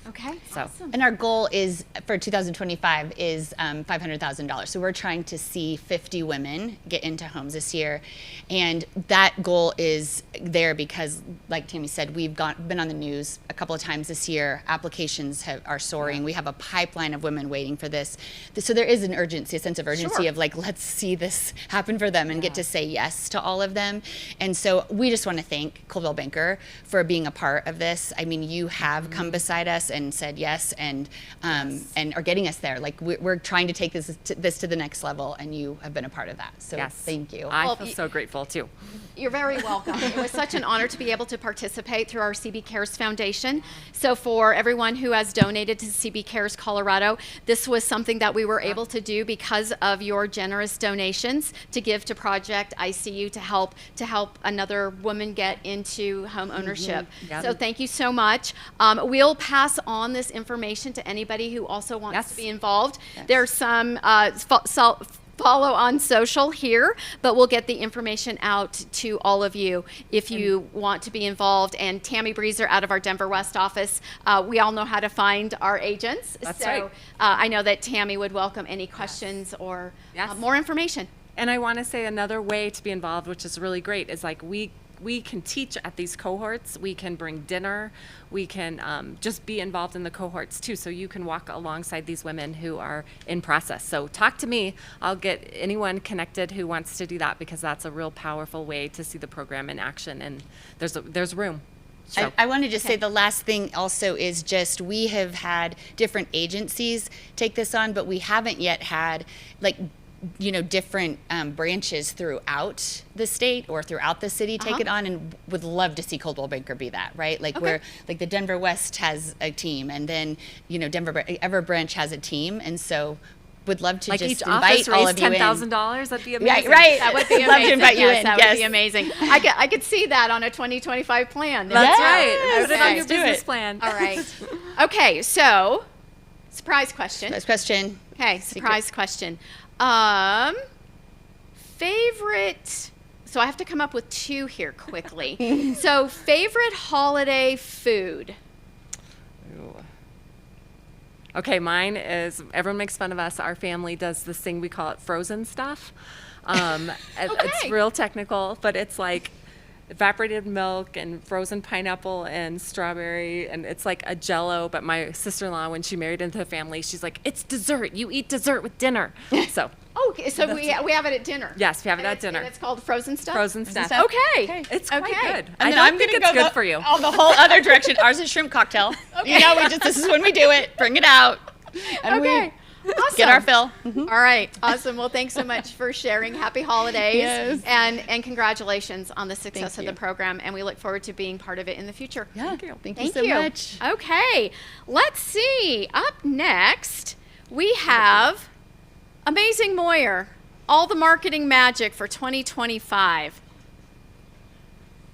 Okay. So- Awesome. And our goal is for 2025 is $500,000. So we're trying to see 50 women get into homes this year, and that goal is there because, like Tammy said, we've been on the news a couple of times this year. Applications are soaring. We have a pipeline of women waiting for this. So there is an urgency, a sense of urgency Sure. of like, let's see this happen for them and get to say yes to all of them. And so we just want to thank Coldwell Banker for being a part of this. I mean, you have come beside us and said yes, and are getting us there. Like we're trying to take this to the next level, and you have been a part of that. So Yes. thank you. I Well, feel y- so grateful too. You're very welcome. It was such an honor to be able to participate through our CB Cares Foundation. So for everyone who has donated to CB Cares Colorado, this was something that we were able to do because of your generous donations to give to Project ICU to help another woman get into home ownership. Yeah. So thank you so much. We'll pass on this information to anybody who also wants Yes. to be involved. There's some follow on social here, but we'll get the information out to all of you if you want to be involved. And Tammy Breezer out of our Denver West office, we all know how to find our agents. That's so right. I know that Tammy would welcome any questions or Yes. more information. And I want to say another way to be involved, which is really great, is like we can teach at these cohorts. We can bring dinner. We can just be involved in the cohorts too. So you can walk alongside these women who are in process. So talk to me. I'll get anyone connected who wants to do that, because that's a real powerful way to see the program in action. And there's room. So I want to just say the last thing also is just we have had different agencies take this on, but we haven't yet had like different branches throughout the state or throughout the city take it on, and would love to see Coldwell Banker be that, right? Like where like the Denver West has a team, and then Ever Branch has a team, and so would love to like just each invite office all raised of you in. $10,000. That'd be amazing. Right. That would be amazing. Love to invite you yes, in. That Yes. would be amazing. I could see that on a 2025 plan. That's Yes. right. Put it on Okay. your Let's do business it. plan. All right. Okay, so surprise question. First question. Okay, surprise question. Favorite. So I have to come up with two here quickly. So favorite holiday food. Okay, mine is, everyone makes fun of us. Our family does this thing, we call it frozen stuff. It's Okay. real technical, but it's like evaporated milk and frozen pineapple and strawberry, and it's like a Jell-O. But my sister-in-law, when she married into the family, she's like, it's dessert. You eat dessert with dinner. So Okay, so we have it at dinner. yes, we have it And at it's- dinner. and it's called frozen stuff. Frozen stuff. stuff. Okay. It's quite Okay. good. And I then don't I'm think gonna it's go good for you. On the whole other direction. Ours is shrimp cocktail. This is when we do it. Bring it out. And Okay. we Awesome. get our fill. All right. Awesome. Well, thanks so much for sharing. Happy holidays. Yes. And congratulations on the success of you. the program. And we look forward to being part of it in the future. Yeah. Thank you. Thank you so much. Okay. Let's see. Up next, we have Amazing Moyer, all the marketing magic for 2025.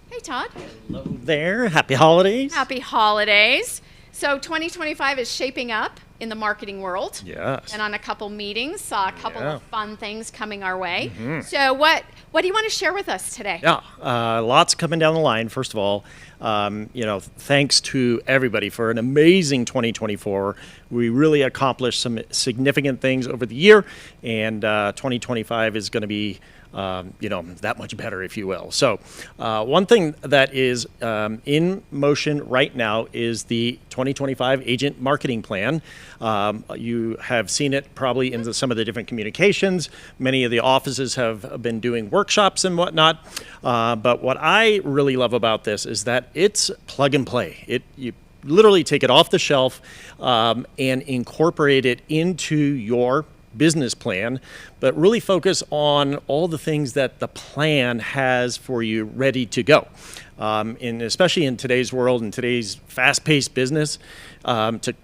Hey, Todd. Hello there. Happy holidays. Happy holidays. So 2025 is shaping up in the marketing world. Yes. And on a couple meetings, saw a couple Yeah. of fun things coming our way. So what do you want to share with us today? Yeah, lots coming down the line. First of all, thanks to everybody for an amazing 2024. We really accomplished some significant things over the year, and 2025 is going to be that much better, if you will. So one thing that is in motion right now is the 2025 Agent Marketing Plan. You have seen it probably in some of the different communications. Many of the offices have been doing workshops and whatnot. But what I really love about this is that it's plug and play. You literally take it off the shelf and incorporate it into your business plan, but really focus on all the things that the plan has for you ready to go. And especially in today's world, in today's fast-paced business, to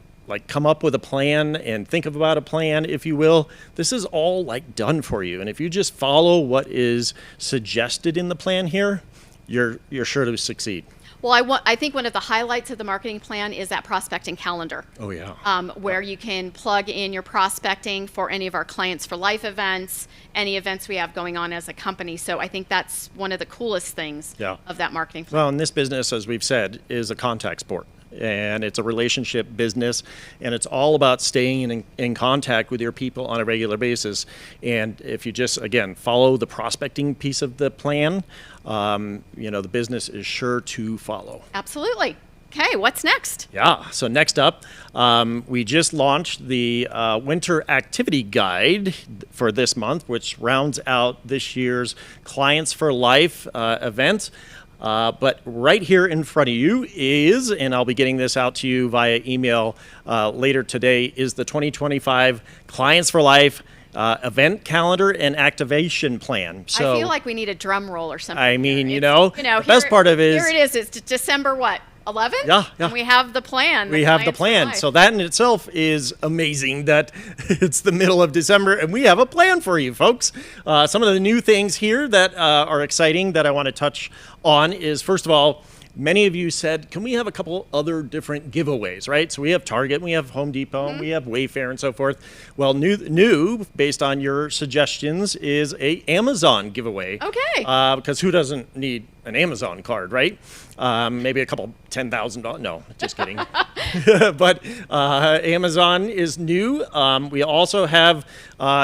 come up with a plan and think about a plan, if you will, this is all done for you. And if you just follow what is suggested in the plan here, you're sure to succeed. Well, I think one of the highlights of the marketing plan is that prospecting calendar. Oh, yeah. Where you can plug in your prospecting for any of our Clients for Life events, any events we have going on as a company. So I think that's one of the coolest things Yeah. of that marketing plan. Well, in this business, as we've said, is a contact sport. and it's a relationship business, and it's all about staying in contact with your people on a regular basis. And if you just, again, follow the prospecting piece of the plan, the business is sure to follow. Absolutely. Okay, what's next? Yeah, so next up, we just launched the Winter Activity Guide for this month, which rounds out this year's Clients for Life event. But right here in front of you is, and I'll be getting this out to you via email later today, is the 2025 Clients for Life event calendar and activation plan. So I feel like we need a drum roll or something. I mean, here. the best part of it is... Here it is. It's December what? 11th? Yeah. And we have the plan. We have the Clients for plan. Life. So that in itself is amazing that it's the middle of December and we have a plan for you, folks. Some of the new things here that are exciting that I want to touch on is, first of all, many of you said, can we have a couple other different giveaways, right? So we have Target, we have Home Depot, we have Wayfair and so forth. Well, new, based on your suggestions, is a Amazon giveaway. Okay. Because who doesn't need an Amazon card, right? Maybe a couple $10,000. No, just kidding. But Amazon is new. We also have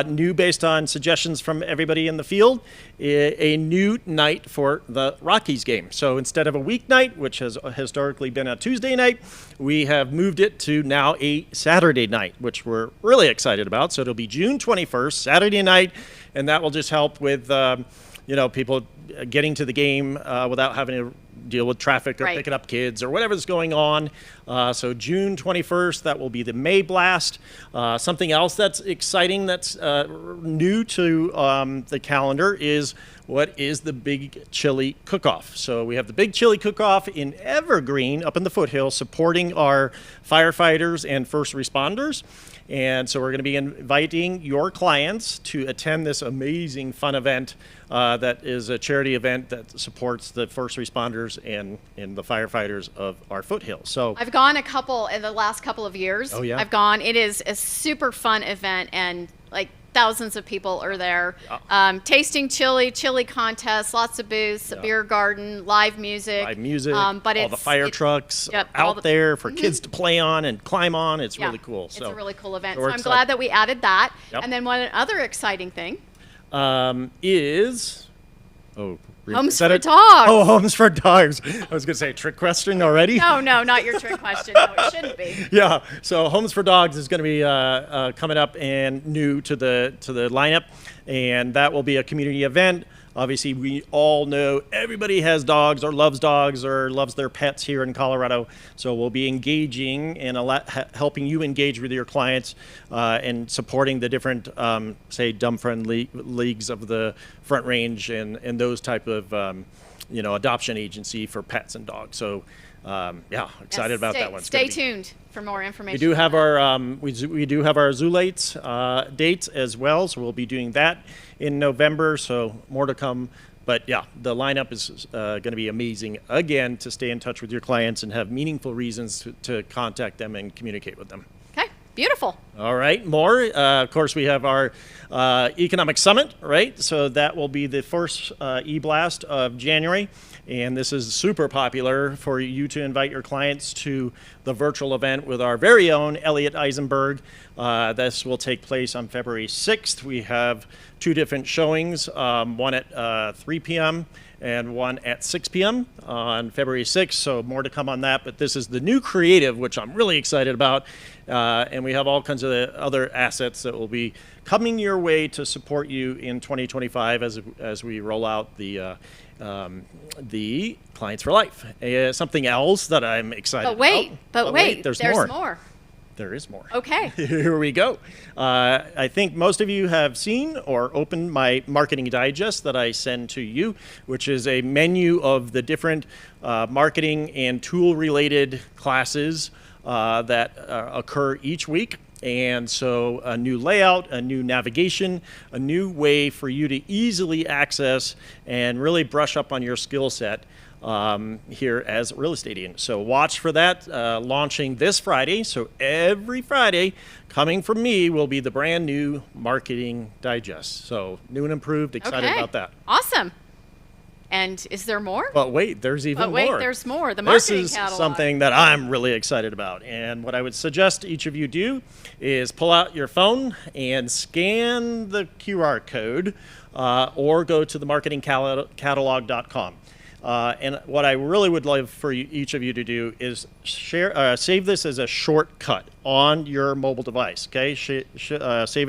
new, based on suggestions from everybody in the field, a new night for the Rockies game. So instead of a weeknight, which has historically been a Tuesday night, we have moved it to now a Saturday night, which we're really excited about. So it'll be June 21st, Saturday night, and that will just help with people getting to the game without having to deal with traffic or Right. picking up kids or whatever's going on. So June 21st, that will be the May Blast. Something else that's exciting that's new to the calendar is what is the Big Chili Cook-Off. So we have the Big Chili Cook-Off in Evergreen up in the foothills supporting our firefighters and first responders. And so we're going to be inviting your clients to attend this amazing fun event that is a charity event that supports the first responders and the firefighters of our foothills. So I've gone a couple in the last couple of years. Oh, yeah? I've gone. It is a super fun event, and like thousands of people are there. Tasting chili contest, lots of booths, a beer garden, live music. but But all the fire trucks yep, all out the- there for kids to play on and climb on. It's Yeah, really cool. It's a really cool event. so So we're I'm excited. glad that we added that. Yep. And then one other exciting thing. Is Homes is that for it? Dogs. Oh, Homes for Dogs. I was going to say trick question already. No, not your trick question. No, it shouldn't be. Yeah, so Homes for Dogs is going to be coming up and new to the lineup, and that will be a community event. Obviously, we all know everybody has dogs or loves their pets here in Colorado. So we'll be engaging and helping you engage with your clients and supporting the different, say, dumb friendly leagues of the Front Range and those type of, adoption agency for pets and dogs. So, excited about that one. It's Stay gonna be- tuned for more information. we do have our we do have our Zoolates dates as well, so we'll be doing that in November. So more to come, but yeah, the lineup is going to be amazing again to stay in touch with your clients and have meaningful reasons to contact them and communicate with them. Okay, beautiful. All right, more. Of course, we have our Economic Summit, right? So that will be the first e-blast of January. And this is super popular for you to invite your clients to the virtual event with our very own Elliot Eisenberg. This will take place on February 6th. We have two different showings, one at 3 p.m. and one at 6 p.m. on February 6th. So more to come on that. But this is the new creative, which I'm really excited about. And we have all kinds of other assets that will be coming your way to support you in 2025 as we roll out the Clients for Life. Something else that I'm excited But wait, there's there's more. more. There is more. Okay. Here we go. I think most of you have seen or opened my marketing digest that I send to you, which is a menu of the different marketing and tool related classes that occur each week. And so a new layout, a new navigation, a new way for you to easily access and really brush up on your skill set here as real estate agent. So watch for that launching this Friday. So every Friday coming from me will be the brand new marketing digest. So new and improved, excited Okay. about that. Awesome. And is there more? But wait, there's even But wait, more. there's more. The This marketing is catalog. something that I'm really excited about. And what I would suggest each of you do is pull out your phone and scan the QR code or go to the marketingcatalog.com. And what I really would love for each of you to do is save this as a shortcut on your mobile device. Okay, save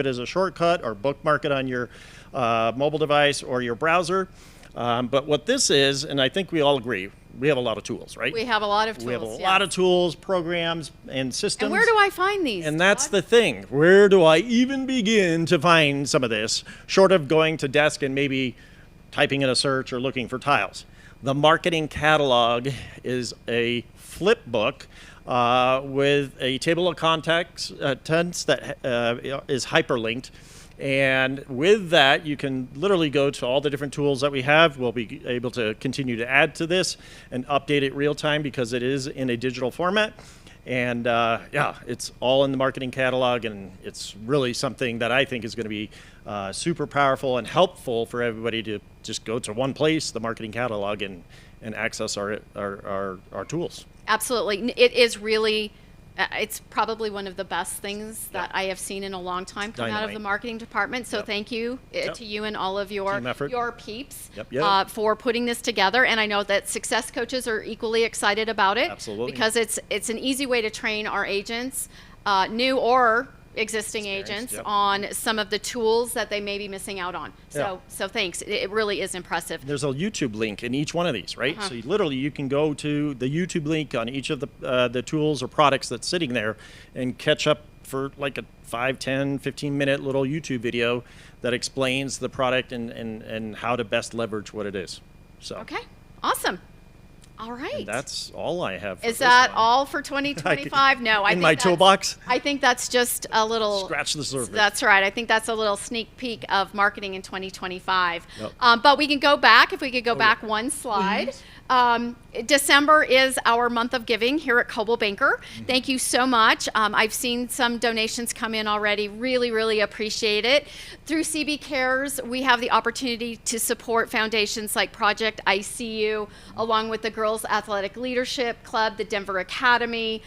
it as a shortcut or bookmark it on your mobile device or your browser. But what this is, and I think we all agree, we have a lot of tools, right? We have a lot of tools. We have a yes. lot of tools, programs, and systems. And where do I find these? And that's Todd? the thing. Where do I even begin to find some of this, short of going to desk and maybe typing in a search or looking for tiles? The marketing catalog is a flip book with a table of contents that is hyperlinked. And with that, you can literally go to all the different tools that we have. We'll be able to continue to add to this and update it real time because it is in a digital format. And yeah, it's all in the marketing catalog, and it's really something that I think is going to be super powerful and helpful for everybody to just go to one place, the marketing catalog, and access our tools. Absolutely. It is really, it's probably one of the best things that I have seen in a long time come out of the Dynamite. marketing department. So Yep. thank you to you and all of your Team effort. peeps Yep. for putting this together. And I know that success coaches are equally excited about it. Absolutely. Because it's an easy way to train our agents, new or existing Experienced, agents, yep. on some of the tools that they may be missing out on. Yeah. So thanks. It really is impressive. There's a YouTube link in each one of these, right? So you can go to the YouTube link on each of the tools or products that's sitting there and catch up for like a 5, 10, 15-minute little YouTube video that explains the product and how to best leverage what it is. So Okay. Awesome. All right. and that's all I have. For Is this that one. all for 2025? No, I In think my that's- toolbox? I think that's just a little Scratch the surface. That's right. I think that's a little sneak peek of marketing in 2025. Yep. But we can go back if we could go back one slide. December is our month of giving here at Coldwell Banker. Thank you so much. I've seen some donations come in already. Really, really appreciate it. Through CB Cares, we have the opportunity to support foundations like Project ICU, along with the Girls Athletic Leadership Club, the Denver Academy.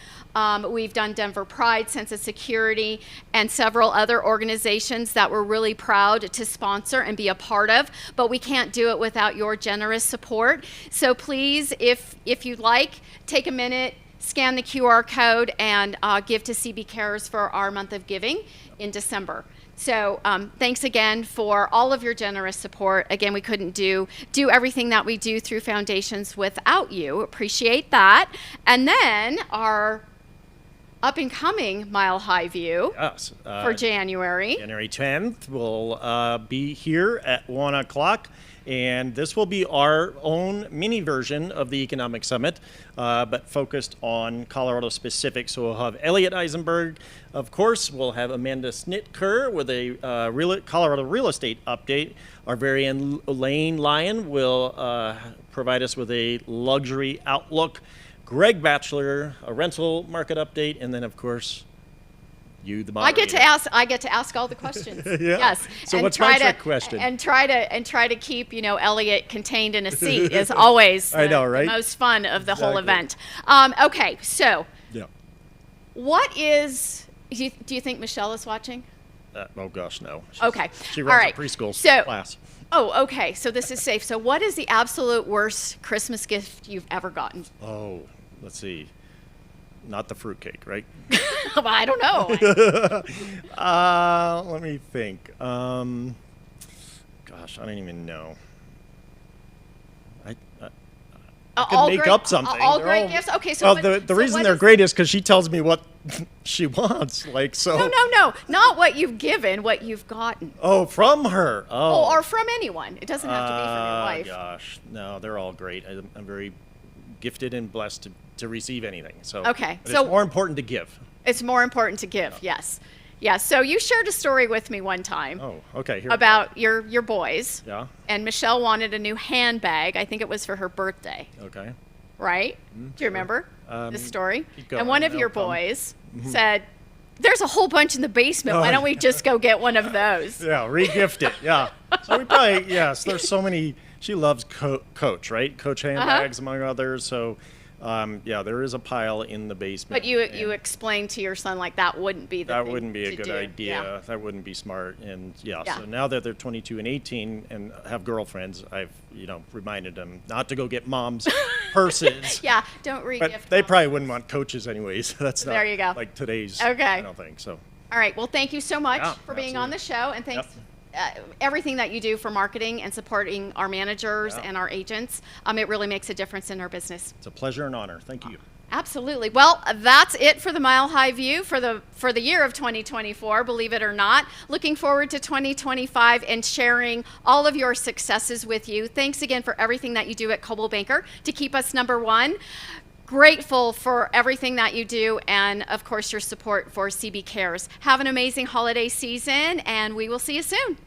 We've done Denver Pride, Census Security, and several other organizations that we're really proud to sponsor and be a part of, but we can't do it without your generous support. So please, if you'd like, take a minute, scan the QR code, and give to CB Cares for our month of giving in December. So thanks again for all of your generous support. Again, we couldn't do everything that we do through foundations without you. Appreciate that. And then our up and coming Mile High View Yes. for January. January 10th will be here at 1 o'clock, and this will be our own mini version of the Economic Summit, but focused on Colorado specific. So we'll have Elliot Eisenberg, of course. We'll have Amanda Snitker with a Colorado real estate update. Our very own Lane Lyon will provide us with a luxury outlook. Greg Batchelor, a rental market update, and then of course, you, the moderator. I get to ask all the questions. Yeah. Yes. So And what's my try trick to, question? And try to keep Elliot contained in a seat is always I know, right? the most fun of the whole Exactly. event. Okay, so Yeah. what is? Do you think Michelle is watching? Oh gosh, no. Okay. She All runs right. a preschool So- class. Oh, okay. So this is safe. So what is the absolute worst Christmas gift you've ever gotten? Oh, let's see. Not the fruitcake, right? Well, I don't know. Let me think. Gosh, I don't even know. I could All make great- up something. all They're great gifts? Okay, so well, what- the so reason what they're is- great is because she tells me what she wants. Like so. No, not what you've given, what you've gotten. Oh, from her. Oh. Or from anyone. It doesn't have to be from your wife. Gosh, no, they're all great. I'm very gifted and blessed to receive anything. So Okay, but so- it's more important to give. It's more important to give, yes. Yeah, so you shared a story with me one time Oh, okay. Here we go. about your boys. Yeah. And Michelle wanted a new handbag. I think it was for her birthday, Okay. right? Do you remember this story? keep going, And one of they'll your come. boys said, "There's a whole bunch in the basement. Why don't we just go get one of those?" Yeah, re-gift it. Yeah. So we probably, yes, there's so many she loves Coach, right? Coach handbags, among others. So, yeah, there is a pile in the basement. But you and explained to your son like that wouldn't be the that thing wouldn't be a to good do. idea. Yeah. That wouldn't be smart. And yeah, Yeah. so now that they're 22 and 18 and have girlfriends, I've reminded them not to go get mom's purses. Yeah, don't re-gift. But they them. probably wouldn't want Coaches anyways. That's not There you go. like today's. Okay. I don't think so. All right. Well, thank you so much Yeah, for being on the absolutely. show, and thanks everything that you do for marketing and supporting our managers Yeah. and our agents. It really makes a difference in our business. It's a pleasure and honor. Thank you. Absolutely. Well, that's it for the Mile High View for the year of 2024, believe it or not. Looking forward to 2025 and sharing all of your successes with you. Thanks again for everything that you do at Coldwell Banker to keep us #1. Grateful for everything that you do and, of course, your support for CB Cares. Have an amazing holiday season, and we will see you soon.